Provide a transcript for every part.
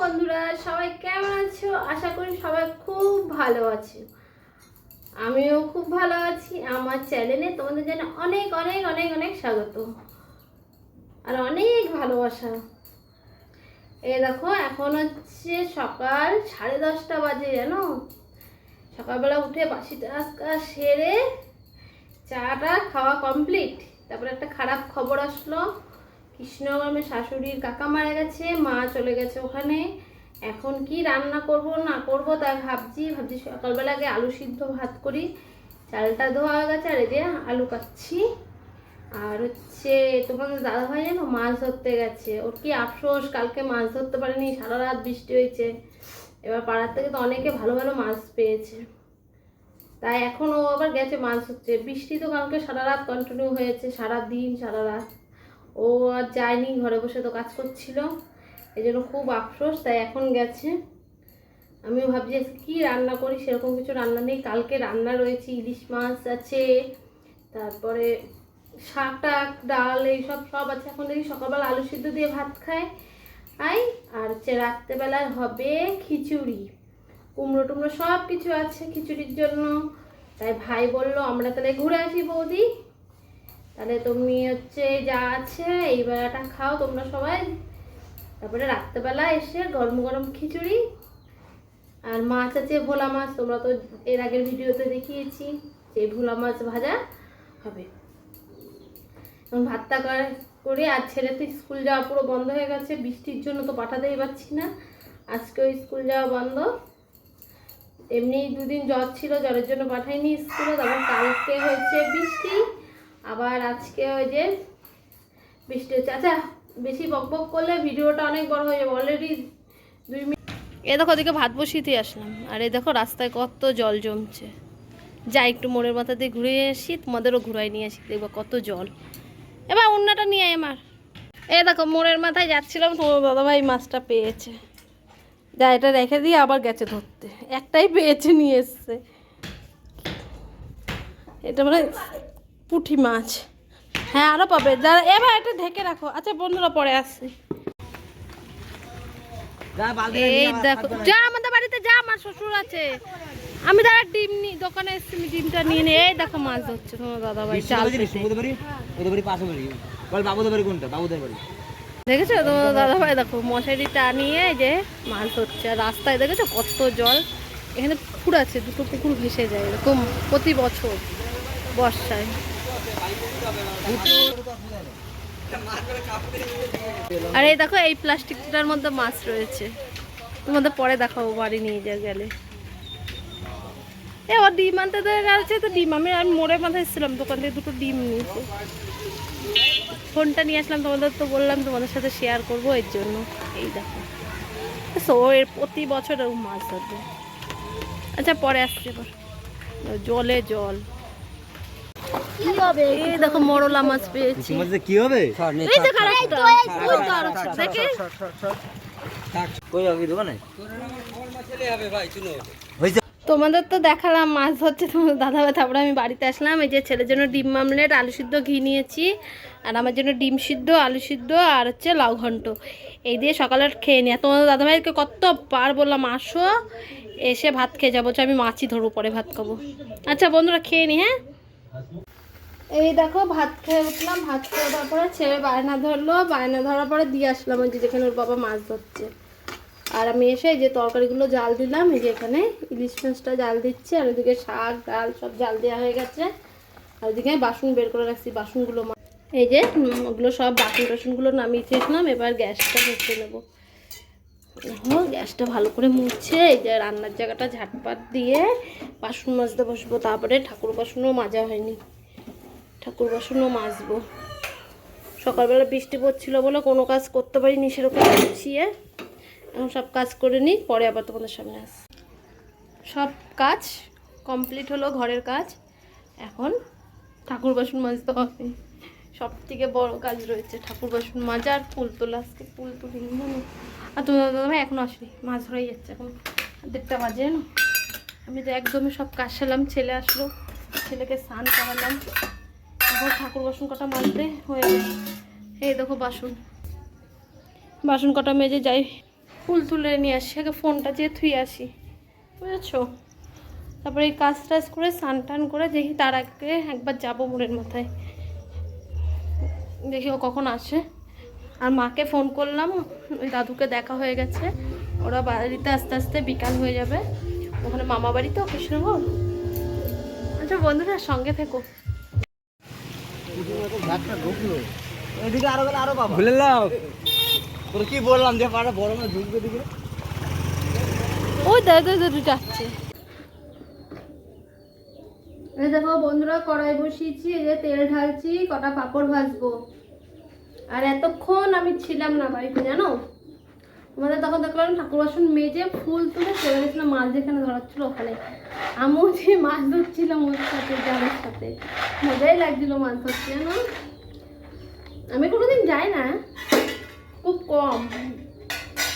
বন্ধুরা, সবাই কেমন আছো? আশা করি সবাই খুব ভালো আছো। আমিও খুব ভালো আছি। আমার চ্যানেলে তোমাদের জন্য অনেক অনেক অনেক অনেক স্বাগত আর অনেক ভালোবাসা। এই দেখো, এখন হচ্ছে সকাল 10:30 বাজে। জানো, সকালবেলা উঠে বাসি কাজ সেরে চাটা খাওয়া কমপ্লিট। তারপরে একটা খারাপ খবর আসলো, কৃষ্ণগ্রামের শাশুড়ির কাকা মারা গেছে, মা চলে গেছে ওখানে। এখন কি রান্না করব না করব তাই ভাবছি সকালবেলা আগে আলু সিদ্ধ ভাত করি। চালটা ধোয়া হয়ে গেছে, আর এই যে আলু কাটছি। আর হচ্ছে তোমাদের দাদাভাই জানো মাছ ধরতে গেছে, ওর কি আফসোস, কালকে মাছ ধরতে পারেনি, সারা রাত বৃষ্টি হয়েছে। এবার পাড়ার থেকে তো অনেকে ভালো ভালো মাছ পেয়েছে, তাই এখন ও আবার গেছে মাছ ধরতে। বৃষ্টি তো কালকে সারা রাত কন্টিনিউ হয়েছে, সারা দিন সারা রাত। ও আর যায়নি, ঘরে বসে তো কাজ করছিল, এই জন্য খুব আফসোস, তাই এখন গেছে। আমিও ভাবছি কি রান্না করি, সেরকম কিছু রান্না নেই। কালকে রান্না রয়েছে, ইলিশ মাছ আছে, তারপরে শাক টাক ডাল এইসব সব আছে। এখন দেখি সকালবেলা আলু সিদ্ধ দিয়ে ভাত খায় আর হচ্ছে রাত্রেবেলায় হবে খিচুড়ি, কুমড়ো টুমড়ো সব কিছু আছে খিচুড়ির জন্য। তাই ভাই বললো আমরা তাহলে ঘুরে আসি বৌদি, তাহলে তুমি হচ্ছে যা আছে এই বেলাটা খাও তোমরা সবাই, তারপরে রাত্রেবেলা এসে গরম গরম খিচুড়ি আর মাছ আছে, ভোলা মাছ, তোমরা তো এর আগের ভিডিওতে দেখিয়েছি যে ভোলা মাছ ভাজা হবে। এখন ভাতটা করে আর ছেলে তো স্কুল যাওয়া পুরো বন্ধ হয়ে গেছে, বৃষ্টির জন্য তো পাঠাতেই পারছি না। আজকেও স্কুল যাওয়া বন্ধ, এমনি দুদিন জ্বর ছিল, জ্বরের জন্য পাঠাইনি স্কুলে। তারপর কালকে হয়েছে বৃষ্টি, আবার আজকে ওই যে বৃষ্টি হচ্ছে। আচ্ছা, বেশি বক বক করলে ভিডিওটা অনেক বড় হয়ে যাবে, অলরেডি 2 মিনিট। এ দেখো, ওদিকে ভাত বসিয়ে আসলাম, আর এই দেখো রাস্তায় কত জল জমছে। যাই একটু মোড়ের মাথা দিয়ে ঘুরে আসি, তোমাদেরও ঘুরাই নিয়ে আসি, দেখবো কত জল। এবার অন্যটা নিয়ে আয় আমার। এ দেখো, মোড়ের মাথায় যাচ্ছিলাম, তোমার দাদাভাই মাছটা পেয়েছে, যা এটা রেখে দিয়ে আবার গেছে ধরতে। একটাই পেয়েছে, নিয়ে এসছে। এটা মানে পুঁটি মাছ। হ্যাঁ, আরও পাবে, যারা এবার এটা ঢেকে রাখো। আচ্ছা বন্ধুরা, পরে আসছি। এই দেখো, যা আমাদের বাড়িতে যা, আমার শ্বশুর আছে। আমি তারা ডিম দোকানে এসেছি, ডিমটা নিয়ে নিয়ে। এই দেখো মাছ ধরছে তোমার দাদাভাই, চাল দেখেছো তোমার দাদাভাই, দেখো মশারি টানিয়ে যে মাছ ধরছে। আর রাস্তায় দেখেছো কত জল, এখানে পুকুর আছে, 2টো পুকুর ভেসে যায় এরকম প্রতি বছর বর্ষায়। আর এই দেখো, এই প্লাস্টিকটার মধ্যে মাছ রয়েছে, তোমাদের পরে দেখাবো বাড়ি নিয়ে গেলে। ওর ডিম আনতে গেছে, তো ডিম আমি মোড়ে মাথায় এসেছিলাম, দোকান থেকে 2টো ডিম নিয়েছে। ফোনটা নিয়ে আসলাম, তোমাদের তো বললাম তোমাদের সাথে শেয়ার করবো, এর জন্য। এই দেখো, এর প্রতি বছর মাছ ধরবে। আচ্ছা, পরে আসছে, এবার জলে জল। এই দেখো মরলা মাছ পেয়েছি। কি হবে? তোমাদের তো দেখালাম মাছ ধরছে তোমাদের দাদাভাই, তারপরে আমি বাড়িতে আসলাম। এই যে ছেলের জন্য ডিম মামলেট, আলু সিদ্ধ ঘি নিয়েছি, আর আমার জন্য ডিম সিদ্ধ, আলু সিদ্ধ, আর হচ্ছে লাউ ঘন্ট। এই দিয়ে সকালে খেয়ে নিই। আর তোমাদের দাদাভাইকে কতবার বললাম আসো, এসে ভাত খেয়ে যাবো, আমি মাছই ধরবো, পরে ভাত খাবো। আচ্ছা বন্ধুরা, খেয়ে নি। হ্যাঁ, এই দেখো ভাত খেয়ে উঠলাম, ভাত খেয়ে দেওয়ার পরে ছেলে বায়না ধরলো, বায়না ধরার পরে দিয়ে আসলাম ওই যে যেখানে ওর বাবা মাছ ধরছে। আর আমি এসে এই যে তরকারিগুলো জাল দিলাম, এই যে এখানে ইলিশ মাছটা জাল দিচ্ছে, আর ওইদিকে শাক ডাল সব জাল দেওয়া হয়ে গেছে। আর ওইদিকে বাসন বের করে রাখছি, বাসনগুলো এই যে ওগুলো সব বাসন টাসনগুলো নামিয়ে আসলাম। এবার গ্যাসটা মুছে নেবো। গ্যাসটা ভালো করে মুছে এই যে রান্নার জায়গাটা ঝাটপাট দিয়ে বাসন মাজতে বসবো। তারপরে ঠাকুর বাসনও মাজা হয়নি, ঠাকুর বাসনও মাজবো। সকালবেলা বৃষ্টি পড়ছিল বলে কোনো কাজ করতে পারিনি সেরকম গুছিয়ে। এখন সব কাজ করে নিই, পরে আবার তোমাদের সামনে আস। সব কাজ কমপ্লিট হলো, ঘরের কাজ। এখন ঠাকুর বাসন মাজতে হবে, সব থেকে বড় কাজ রয়েছে ঠাকুর বাসন মাজা আর ফুল তোলা। আজকে ফুল তুলিনি জানো। আর তোমার দাদাভাই এখনও আসেনি, মাছ ধরেই যাচ্ছে, এখন 1:30 বাজে না। আমি তো একদমই সব কাজ সারলাম, ছেলে আসলো, ছেলেকে স্নান করালাম, এখন ঠাকুর বাসন কটা মাজতে হয়ে গেছে। এই দেখো বাসন কটা মেজে যাই, ফুল তুলে নিয়ে আসি, আগে ফোনটা যেয়ে থুয়ে আসি, বুঝেছো? তারপরে এই কাজ টাজ করে স্নান টান করে দেখি, তার আগে একবার যাবো মোড়ের মাথায়, দেখি ও কখন আসে। আর মাকে ফোন করলাম, ওই দাদুকে দেখা হয়ে গেছে, ওরা বাড়িতে আস্তে আস্তে বিকাল হয়ে যাবে, ওখানে মামা বাড়ি তো কৃষ্ণগড়। আচ্ছা বন্ধুরা সঙ্গে থেকো। এদিকে আরো গেলে আরো পাবো, ভুলে নাও তোর কি বললাম যে পাড়া বড় মাছ ঢুকবে দিকে। ওই দাদু দাদু যাচ্ছে। এই দেখো বন্ধুরা, কড়াই বসিয়েছি, এই যে তেল ঢালছি, কটা পাঁপড় ভাজবো। আর এতক্ষণ আমি ছিলাম না বাড়িতে, জানো, আমাদের তখন দেখলাম ঠাকুর বাসন মেজে ফুল তুলে চলে গেছিলাম মাছ যেখানে ধরাচ্ছিল ওখানে। আমিও যে মাছ ধরছিলাম ওর সাথে, জালের সাথে, মজাই লাগছিল মাছ ধরতে, জানো। আমি কোনোদিন যাই না, খুব কম,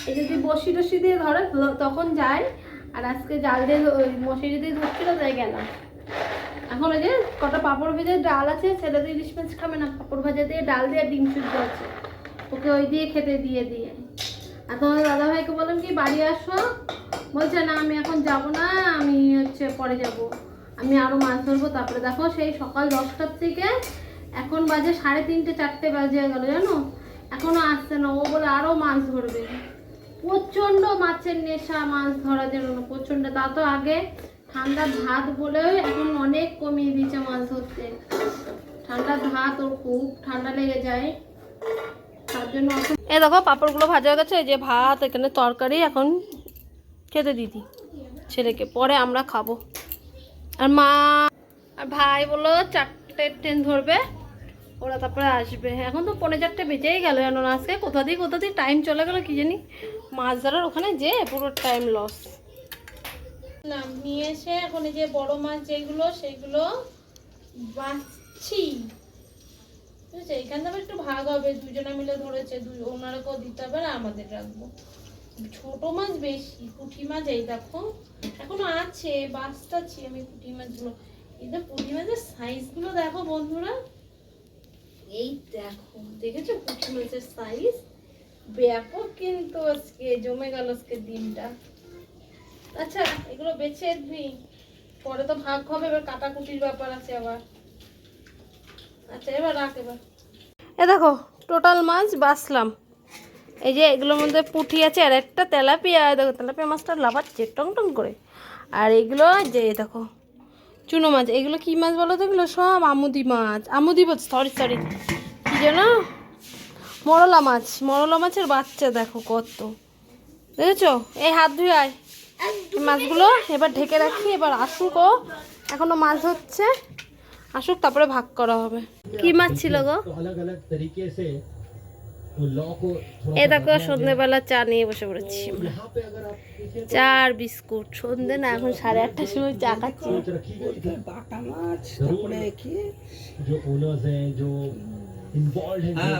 এই যদি বসি টসি দিয়ে ধরে তখন যাই, আর আজকে জাল দিয়ে মশারি দিয়ে ধরছিল তাই গেলাম। এখন ওই যে কটা পাঁপড় ভেজে ডাল আছে, ছেলে তো ইলিশ মাছ খাবে না, পাঁপড় ভাজা দিয়ে ডাল দিয়ে ডিম সিদ্ধ আছে, ওকে ওই দিয়ে খেতে দিয়ে। আর তোমার দাদাভাইকে বললাম কি বাড়ি আসো, বলছে না আমি এখন যাব না, আমি হচ্ছে পরে যাব, আমি আরও মাছ ধরবো। তারপরে দেখো সেই সকাল 10টার থেকে এখন বাজে 3:30 4টে বাজে গেল, জানো, এখনো আসছে না। ও বলে আরও মাছ ধরবে, প্রচণ্ড মাছের নেশা, মাছ ধরার জন্য প্রচণ্ড। তা তো আগে ঠান্ডা ভাত বলে এখন অনেক কমিয়ে দিয়েছে মাছ ধরতে, ঠান্ডা ভাত ওর খুব ঠান্ডা লেগে যায়, তার জন্য। এ দেখো পাঁপড়গুলো ভাজা হয়ে গেছে, এই যে ভাত, এখানে তরকারি, এখন খেতে দিদি ছেলেকে, পরে আমরা খাবো। আর মা আর ভাই বললো 4টে ট্রেন ধরবে, ওরা তারপরে আসবে। এখন তো 4:45 বেজেই গেল, জানো না, আজকে কোথা দিয়ে টাইম চলে গেলো কি জানি, মাছ ধরার ওখানে যে পুরো টাইম লস। নিয়ে এসে এখন এই যে বড় মাছ যেগুলো সেগুলো বাঁচছি, বুঝেছে, এখান থেকে একটু ভাগ হবে, দুজনে মিলে ধরেছে, ওনারাকেও দিতে হবে, আর আমাদের রাখবো। ছোট মাছ বেশি, পুঁটি মাছ এই দেখো এখনো আছে, বাঁচতাছি আমি পুঁটি মাছগুলো। এই যে পুঁটি মাছের সাইজগুলো দেখো বন্ধুরা, এই দেখো, দেখেছো পুঁটি মাছের সাইজ ব্যাপক, কিন্তু আজকে জমে গেল আজকে দিনটা। আচ্ছা এগুলো বেছে দিই, পরে তো ভাগ হবে, এবার কাটাকুটির ব্যাপার আছে আবার। আচ্ছা এবার রাখ। এবার এ দেখো টোটাল মাছ বাছলাম, এই যে এগুলোর মধ্যে পুঁটি আছে, আর একটা তেলাপিয়া, দেখো তেলাপিয়া মাছটা লাফাচ্ছে টং টং করে। আর এগুলো যে দেখো চুনো মাছ, এগুলো কি মাছ বলো তো, এগুলো সব আমুদি মাছ, সরি কি যেন, মরলা মাছ, মরলা মাছের বাচ্চা দেখো কত, দেখেছো। এই হাত ধুয়ে আয় মাছগুলো, এবার ঢেকে রাখি, এবার আসুক, ও এখনো মাছ হচ্ছে, আসুক তারপরে ভাগ করা হবে। কি মাছ ছিল গো? এ দেখো সন্ধ্যেবেলা চা নিয়ে বসে পড়েছি, চা আর বিস্কুট। সন্ধ্যে না, এখন 8:30টার সময় চা খাচ্ছি। বাটা মাছ, তারপরে কি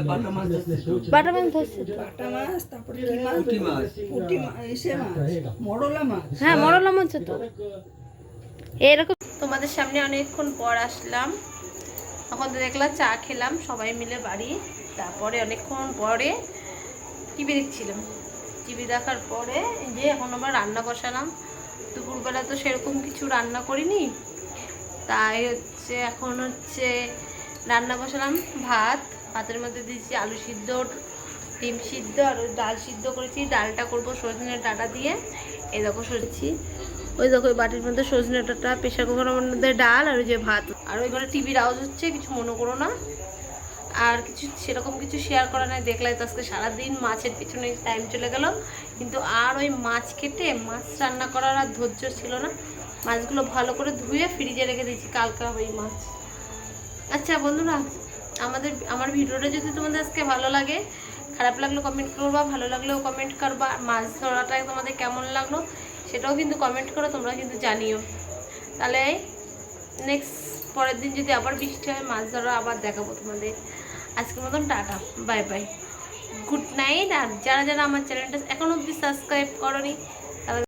বাটা মাছ ধরছে, বাটা মাছ, তারপরে কি মাছ, পুঁটি মাছ, এসে মাছ, মরলা মাছ। হ্যাঁ মরলা মাছ তো এরকম। তোমাদের সামনে অনেকক্ষণ পর আসলাম, তখন দেখলাম চা খেলাম সবাই মিলে বাড়ি, তারপরে অনেকক্ষণ পরে টিভি দেখছিলাম, টিভি দেখার পরে যে এখন আবার রান্না বসালাম। দুপুরবেলা তো সেরকম কিছু রান্না করিনি, তাই হচ্ছে এখন হচ্ছে রান্না বসালাম। ভাতের মধ্যে দিয়েছি আলু সিদ্ধ, ডিম সিদ্ধ, আর ডাল সিদ্ধ করেছি। ডালটা করবো সজনে ডাঁটা দিয়ে, এই দেখো সরেছি, ওই দেখো ওই বাটির মধ্যে সজনে ডাঁটা, প্রেশার কুকারের মধ্যে ডাল, আর ওই যে ভাত। আর ওই ঘরে টিভির আওয়াজ হচ্ছে, কিছু মনে করো না। আর কিছু সেরকম কিছু শেয়ার করা নাই, দেখলাই তো আজকে সারাদিন মাছের পিছনে টাইম চলে গেল, কিন্তু আর ওই মাছ কেটে মাছ রান্না করার আর ধৈর্য ছিল না। মাছগুলো ভালো করে ধুয়ে ফ্রিজে রেখে দিয়েছি, কালকে হবে এই মাছ। আচ্ছা বন্ধুরা, আমার ভিডিওটা যদি তোমাদের আজকে ভালো লাগে, খারাপ লাগলেও কমেন্ট করবা, ভালো লাগলেও কমেন্ট করবা। মাছ ধরাটা তোমাদের কেমন লাগলো সেটাও কিন্তু কমেন্ট করো, তোমরা কিন্তু জানিও। তাহলে নেক্সট পরের দিন যদি আবার বৃষ্টি হয়, মাছ ধরা আবার দেখাবো তোমাদের। আজকের মতন tata, bye bye, good night. আর যারা যারা আমার চ্যানেলটা এখনো অবধি সাবস্ক্রাইব করোনি,